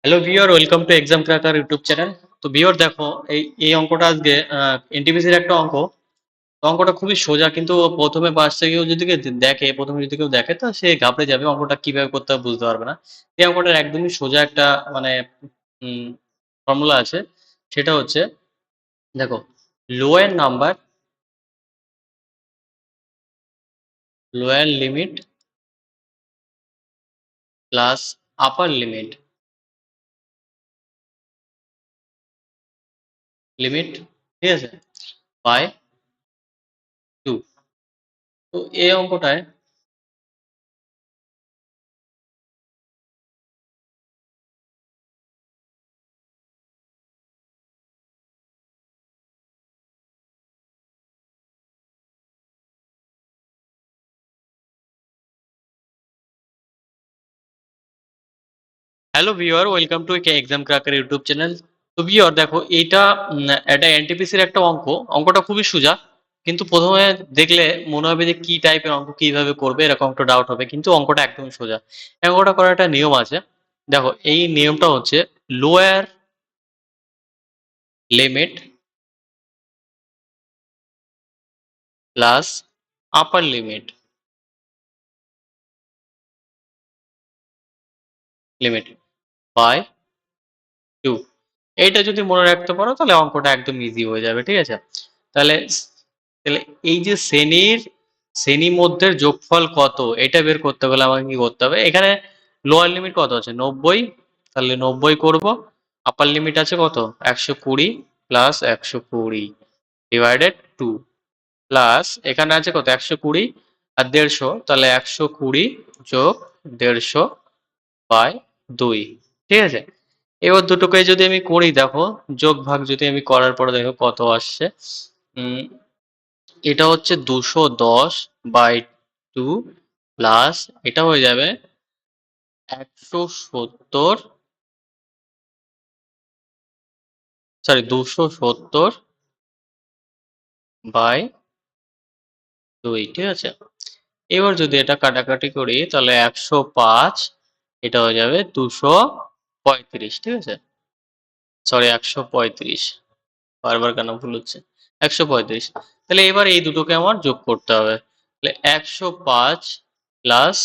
Hello viewer, welcome to exam cracker YouTube channel. তো viewer দেখো, এই অঙ্কটা আজকে এনটিপিসির একটা অঙ্ক। তো অঙ্কটা খুবই সোজা, কিন্তু প্রথমে পাশে কেউ যদি প্রথমে যদি কেউ দেখে তো সে ঘাবড়ে যাবে, অঙ্কটা কিভাবে করতে হবে বুঝতে পারবে না। এই অঙ্কটার একদমই সোজা একটা মানে ফর্মুলা আছে। সেটা হচ্ছে, দেখো, lower number, lower limit plus upper limit, ঠিক আছে, বাই 2। তো এই অঙ্কটায় hello viewer, welcome to exam cracker YouTube channel. তো ভিউয়ার দেখো, এইটা একটা এনটিপিসির একটা অঙ্ক। অঙ্কটা খুবই সোজা, কিন্তু প্রথমে দেখলে মনে হবে যে কি টাইপের অঙ্ক, কিভাবে করবে, এরকম একটা ডাউট হবে, কিন্তু অঙ্কটা একদমই সোজা। এই অঙ্কটা করার একটা নিয়ম আছে। দেখো, এই নিয়মটা হচ্ছে lower limit plus upper limit by 2। এইটা যদি মনে রাখতে পারো তাহলে অঙ্কটা একদম ইজি হয়ে যাবে, ঠিক আছে। তাহলে তাহলে এই যে শ্রেণী মধ্যের যোগফল কত, এটা বের করতে গেলে আমাকে কি করতে হবে? এখানে লোয়ার লিমিট কত আছে? 90। তাহলে 90 করব। আপার লিমিট আছে কত? 120 প্লাস 120 ডিভাইডেড 2, প্লাস এখানে আছে কত? 120 আর 150, তাহলে 120 যোগ 150 বাই 2, ঠিক আছে। এবার দুটোকে যদি আমি করি, দেখো, যোগ ভাগ যদি আমি করার পরে দেখো কত আসছে। উম এটা হচ্ছে 210 বাই 2, প্লাস এটা হয়ে যাবে 170, সরি 270 বাই 2, ঠিক আছে। এবার যদি এটা কাটাকাটি করি তাহলে 105, এটা হয়ে যাবে 235, ঠিক আছে। সরি, 135, বারবার কেন ভুল হচ্ছে, 135। তাহলে এবার এই দুটোকে আমার যোগ করতে হবে। তাহলে 105 প্লাস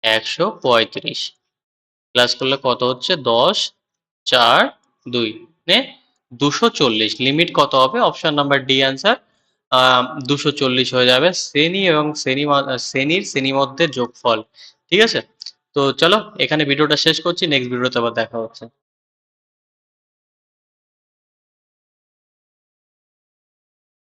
135 প্লাস করলে কত হচ্ছে? 10, 4, 2 নে 240। লিমিট কত হবে? অপশন নাম্বার ডি অ্যান্সার, 240 হয়ে যাবে শ্রেণী এবং শ্রেণীর মধ্যে যোগফল, ঠিক আছে। তো চলো, এখানে ভিডিওটা শেষ করছি, নেক্সট ভিডিওতে আবার দেখা হচ্ছে।